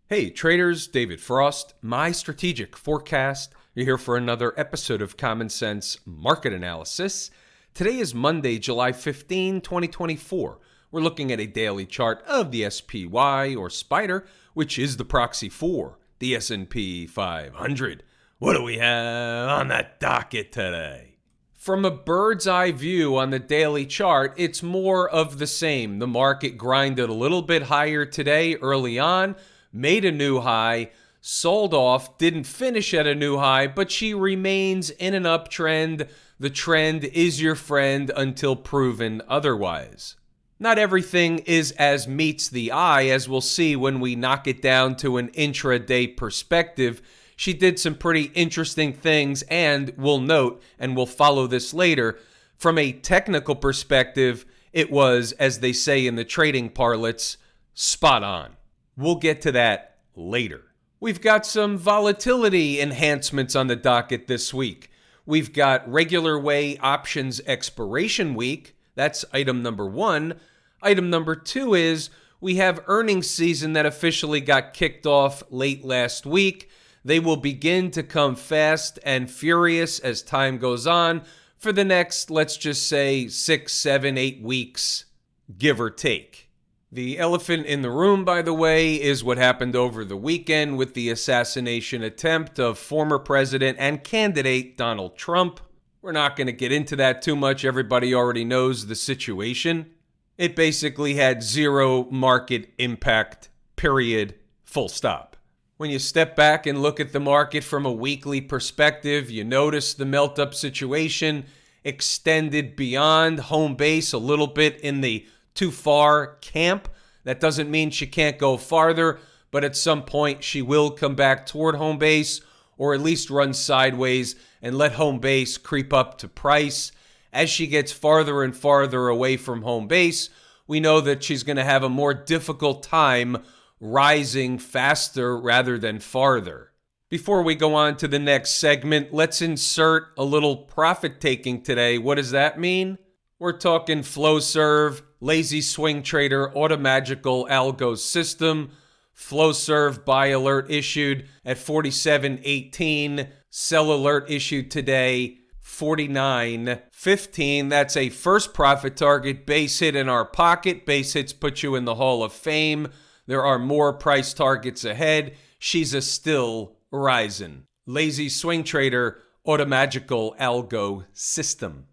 Hey traders, David Frost, My Strategic Forecast. You're here for another episode of Common Sense Market Analysis. Today is Monday, July 15, 2024. We're looking at a daily chart of the SPY or Spider, which is the proxy for the S&P 500. What do we have on that docket today? From a bird's eye view on the daily chart, it's more of the same. The market grinded a little bit higher today early on, made a new high, sold off, didn't finish at a new high, but she remains in an uptrend. The trend is your friend until proven otherwise. Not everything is as meets the eye, as we'll see when we knock it down to an intraday perspective. She did some pretty interesting things, and we'll note, and we'll follow this later, from a technical perspective, it was, as they say in the trading parlance, spot on. We'll get to that later. We've got some volatility enhancements on the docket this week. We've got regular way options expiration week. That's item number one. Item number two is we have earnings season that officially got kicked off late last week. They will begin to come fast and furious as time goes on for the next, let's just say, 6, 7, 8 weeks, give or take. The elephant in the room, by the way, is what happened over the weekend with the assassination attempt of former president and candidate Donald Trump. We're not going to get into that too much. Everybody already knows the situation. It basically had zero market impact, period, full stop. When you step back and look at the market from a weekly perspective, you notice the melt-up situation extended beyond home base a little bit in the too far camp. That doesn't mean she can't go farther, but at some point she will come back toward home base or at least run sideways and let home base creep up to price. As she gets farther and farther away from home base, we know that she's going to have a more difficult time rising faster rather than farther. Before we go on to the next segment, let's insert a little profit taking today. What does that mean? We're talking FlowServe, Lazy Swing Trader, Automagical Algo System, FlowServe buy alert issued at 47.18, sell alert issued today 49.15. That's a first profit target, base hit in our pocket. Base hits put you in the Hall of Fame. There are more price targets ahead. She's a still rising. Lazy Swing Trader, Automagical Algo System.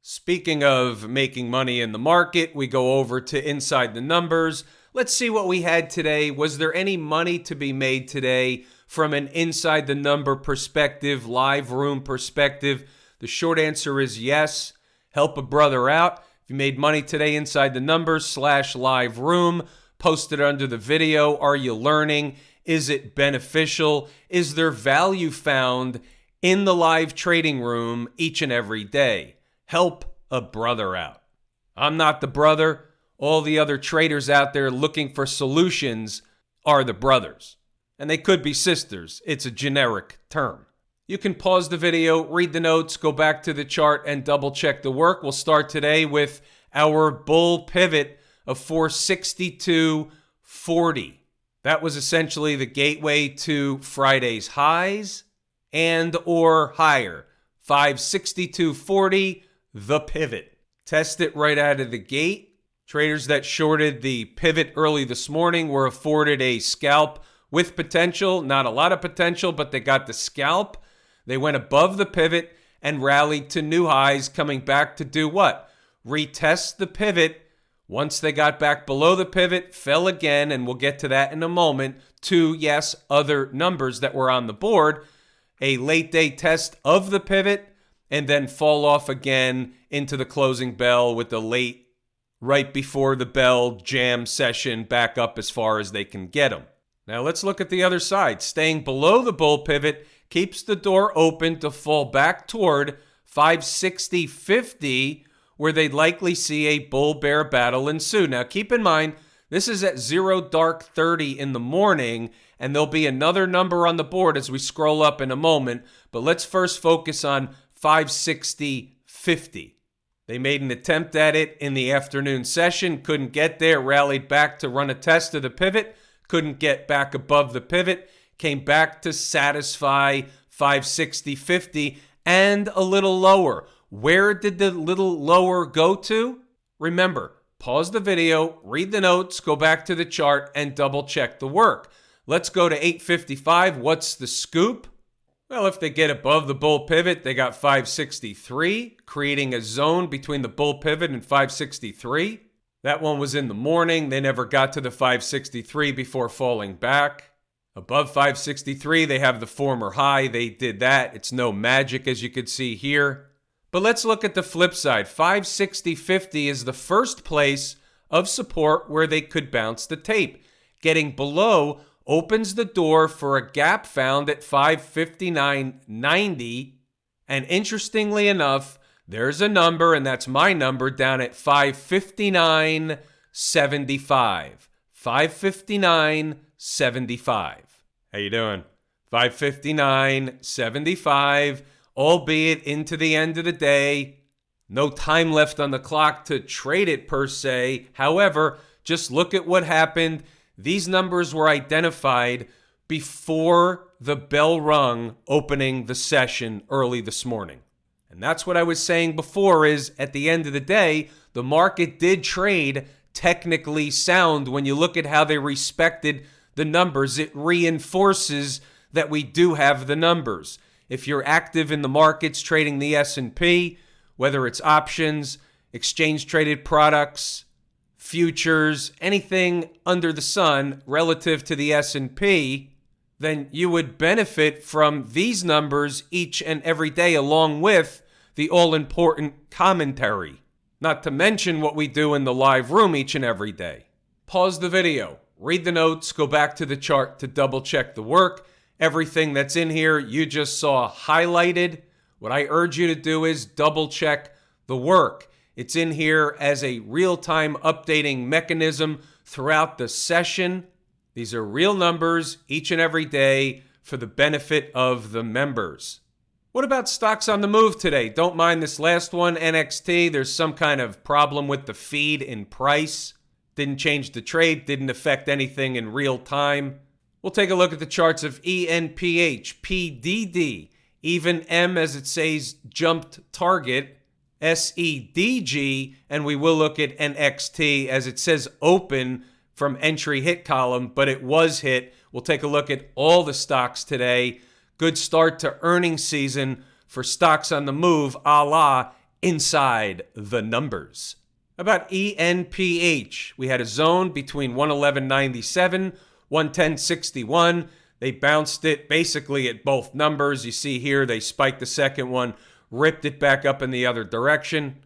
Speaking of making money in the market, we go over to Inside the Numbers. Let's see what we had today. Was there any money to be made today from an Inside the Number perspective, live room perspective? The short answer is yes. Help a brother out. If you made money today inside the numbers /live room, post it under the video. Are you learning? Is it beneficial? Is there value found in the live trading room each and every day? Help a brother out. I'm not the brother. All the other traders out there looking for solutions are the brothers. And they could be sisters. It's a generic term. You can pause the video, read the notes, go back to the chart, and double check the work. We'll start today with our bull pivot of 462.40. That was essentially the gateway to Friday's highs and or higher. 562.40, the pivot. Test it right out of the gate. Traders that shorted the pivot early this morning were afforded a scalp with potential. Not a lot of potential, but they got the scalp. They went above the pivot and rallied to new highs, coming back to do what? Retest the pivot. Once they got back below the pivot, fell again, and we'll get to that in a moment, to, yes, other numbers that were on the board. A late day test of the pivot, and then fall off again into the closing bell with the late, right before the bell jam session back up as far as they can get them. Now let's look at the other side. Staying below the bull pivot keeps the door open to fall back toward 560.50, where they'd likely see a bull-bear battle ensue. Now keep in mind, this is at 0:30 in the morning, and there'll be another number on the board as we scroll up in a moment, but let's first focus on 560.50. They made an attempt at it in the afternoon session, couldn't get there, rallied back to run a test of the pivot, couldn't get back above the pivot, came back to satisfy 560.50 and a little lower. Where did the little lower go to? Remember, pause the video, read the notes, go back to the chart, and double check the work. Let's go to 855. What's the scoop? Well, if they get above the bull pivot, they got 563, creating a zone between the bull pivot and 563. That one was in the morning. They never got to the 563 before falling back. Above 563, they have the former high. They did that. It's no magic, as you could see here. But let's look at the flip side. 560.50 is the first place of support where they could bounce the tape. Getting below opens the door for a gap found at 559.90. And interestingly enough, there's a number, and that's my number, down at 559.75. 559.75. How you doing? 559.75, albeit into the end of the day. No time left on the clock to trade it per se. However, just look at what happened. These numbers were identified before the bell rung opening the session early this morning. And that's what I was saying before is at the end of the day, the market did trade technically sound. When you look at how they respected the numbers, it reinforces that we do have the numbers. If you're active in the markets trading the S&P, whether it's options, exchange traded products, futures, anything under the sun relative to the S&P, then you would benefit from these numbers each and every day along with the all-important commentary. Not to mention what we do in the live room each and every day. Pause the video, read the notes, go back to the chart to double check the work. Everything that's in here you just saw highlighted. What I urge you to do is double check the work. It's in here as a real-time updating mechanism throughout the session. These are real numbers each and every day for the benefit of the members. What about stocks on the move today? Don't mind this last one, NXT. There's some kind of problem with the feed in price. Didn't change the trade, didn't affect anything in real time. We'll take a look at the charts of ENPH, PDD, even M as it says jumped target, SEDG, and we will look at NXT as it says open from entry hit column, but it was hit. We'll take a look at all the stocks today. Good start to earnings season for stocks on the move, a la inside the numbers. About ENPH, we had a zone between 111.97, 110.61. They bounced it basically at both numbers. You see here, they spiked the second one, ripped it back up in the other direction.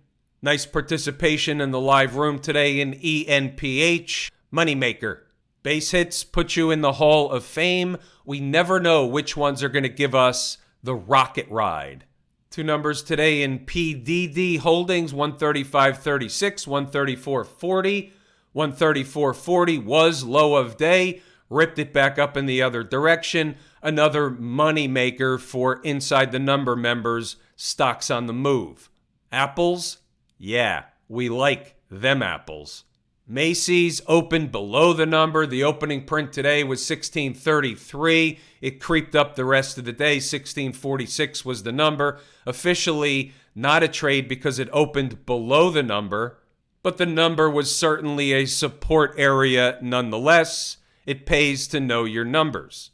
Nice participation in the live room today in ENPH. Moneymaker. Base hits put you in the Hall of Fame. We never know which ones are going to give us the rocket ride. Two numbers today in PDD holdings, 135.36, 134.40. 134.40 was low of day, ripped it back up in the other direction. Another money maker for inside the number members, stocks on the move. Apples? Yeah, we like them apples. Macy's opened below the number. The opening print today was 1633. It creeped up the rest of the day. 1646 was the number. Officially not a trade because it opened below the number, but the number was certainly a support area nonetheless. It pays to know your numbers.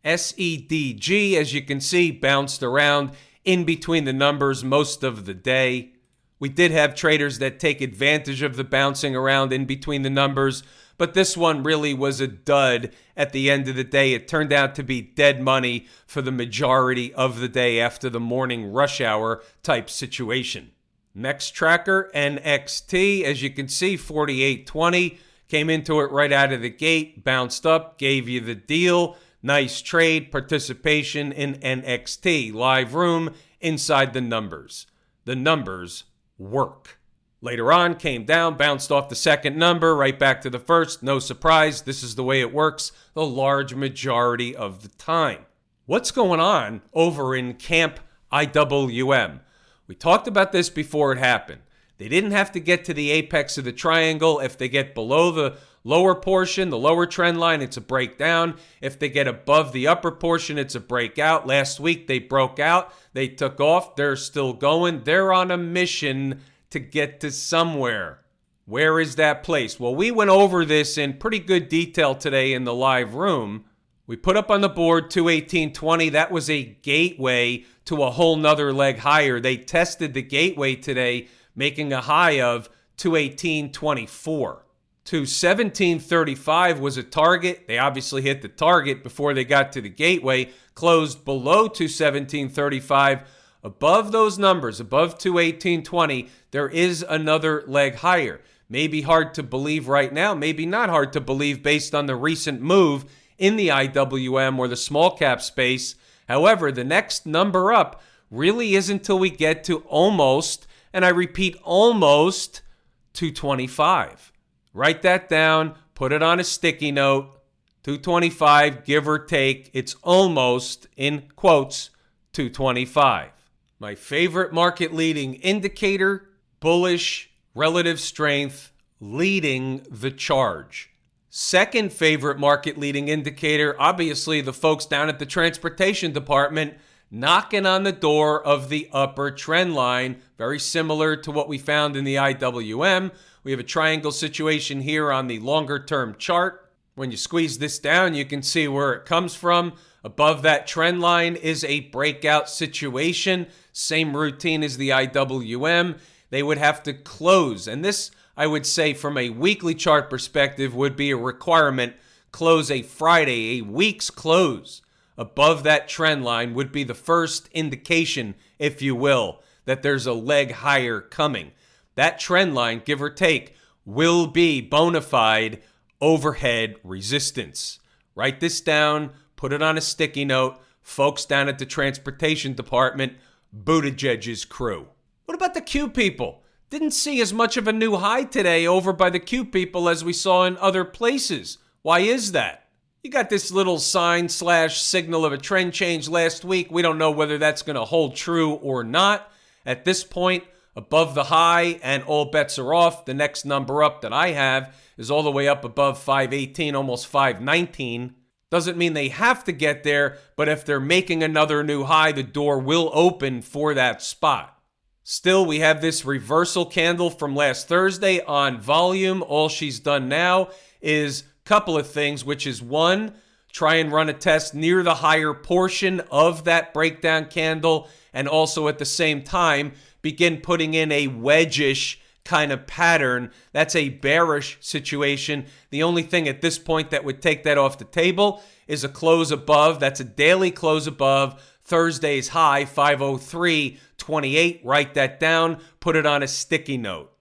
SEDG, as you can see, bounced around in between the numbers most of the day. We did have traders that take advantage of the bouncing around in between the numbers, but this one really was a dud at the end of the day. It turned out to be dead money for the majority of the day after the morning rush hour type situation. Next tracker, NXT, as you can see, 48.20. Came into it right out of the gate, bounced up, gave you the deal. Nice trade, participation in NXT. Live room, inside the numbers. The numbers work. Later on, came down, bounced off the second number, right back to the first. No surprise, this is the way it works the large majority of the time. What's going on over in Camp IWM? We talked about this before it happened. They didn't have to get to the apex of the triangle. If they get below the lower portion, the lower trend line, it's a breakdown. If they get above the upper portion, it's a breakout. Last week, they broke out. They took off. They're still going. They're on a mission to get to somewhere. Where is that place? Well, we went over this in pretty good detail today in the live room. We put up on the board 218.20. That was a gateway to a whole nother leg higher. They tested the gateway today, making a high of 218.24. 217.35 was a target. They obviously hit the target before they got to the gateway, closed below 217.35. Above those numbers, above 218.20, there is another leg higher. Maybe hard to believe right now, maybe not hard to believe based on the recent move in the IWM or the small cap space. However, the next number up really isn't until we get to almost, and I repeat, almost 225. Write that down, put it on a sticky note. 225, give or take. It's almost, in quotes, 225. My favorite market leading indicator, bullish relative strength, leading the charge. Second favorite market leading indicator, obviously the folks down at the transportation department knocking on the door of the upper trend line, very similar to what we found in the IWM. We have a triangle situation here on the longer term chart. When you squeeze this down, you can see where it comes from. Above that trend line is a breakout situation. Same routine as the IWM. They would have to close. And this, I would say, from a weekly chart perspective, would be a requirement. Close a Friday, a week's close above that trend line would be the first indication, if you will, that there's a leg higher coming. That trend line, give or take, will be bona fide overhead resistance. Write this down, put it on a sticky note. Folks down at the transportation department, Buttigieg's crew. What about the Q people? Didn't see as much of a new high today over by the Q people as we saw in other places. Why is that? You got this little sign/signal of a trend change last week. We don't know whether that's going to hold true or not. At this point, above the high and all bets are off. The next number up that I have is all the way up above 518, almost 519. Doesn't mean they have to get there, but if they're making another new high, the door will open for that spot. Still, we have this reversal candle from last Thursday on volume. All she's done now is couple of things, which is one, try and run a test near the higher portion of that breakdown candle, and also at the same time begin putting in a wedge-ish kind of pattern. That's a bearish situation. The only thing at this point that would take that off the table is a close above. That's a daily close above Thursday's high, 503.28. Write that down, put it on a sticky note.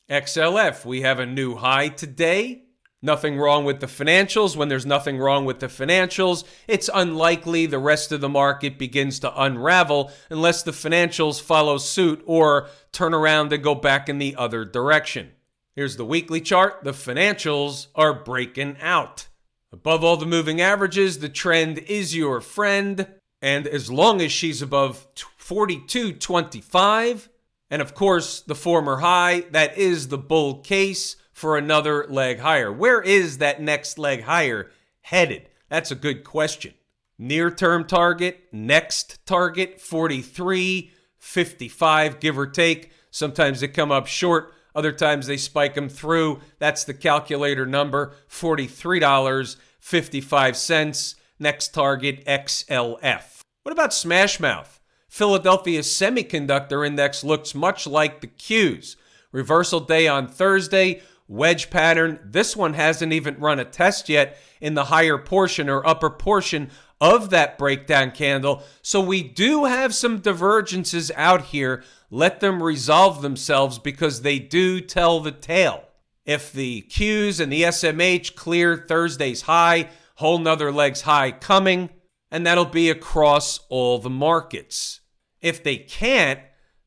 XLF, we have a new high today. Nothing wrong with the financials. When there's nothing wrong with the financials, it's unlikely the rest of the market begins to unravel unless the financials follow suit or turn around and go back in the other direction. Here's the weekly chart. The financials are breaking out. Above all the moving averages, the trend is your friend. And as long as she's above 42.25, and of course the former high, that is the bull case for another leg higher. Where is that next leg higher headed? That's a good question. Near-term target, next target, 43.55, give or take. Sometimes they come up short. Other times they spike them through. That's the calculator number, $43.55. Next target, XLF. What about Smashmouth? Philadelphia's semiconductor index looks much like the Qs. Reversal day on Thursday. Wedge pattern. This one hasn't even run a test yet in the higher portion or upper portion of that breakdown candle. So we do have some divergences out here. Let them resolve themselves because they do tell the tale. If the Qs and the SMH clear Thursday's high, whole nother leg's high coming, and that'll be across all the markets. If they can't,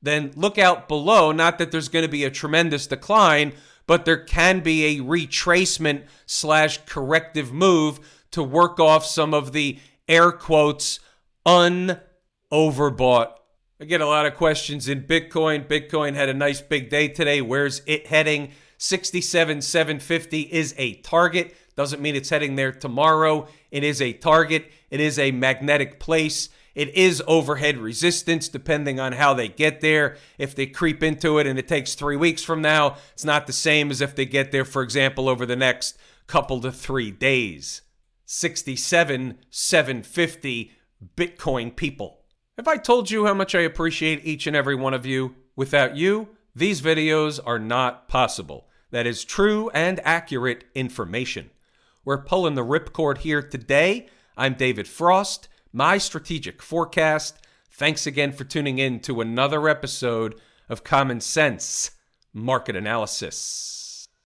then look out below. Not that there's going to be a tremendous decline, but there can be a retracement/corrective move to work off some of the air quotes overbought. I get a lot of questions in Bitcoin. Bitcoin had a nice big day today. Where's it heading? 67,750 is a target. Doesn't mean it's heading there tomorrow. It is a target. It is a magnetic place. It is overhead resistance depending on how they get there. If they creep into it and it takes 3 weeks from now, it's not the same as if they get there, for example, over the next couple to 3 days. 67,750 Bitcoin people. Have I told you how much I appreciate each and every one of you? Without you, these videos are not possible. That is true and accurate information. We're pulling the ripcord here today. I'm David Frost, My Strategic Forecast. Thanks again for tuning in to another episode of Common Sense Market Analysis.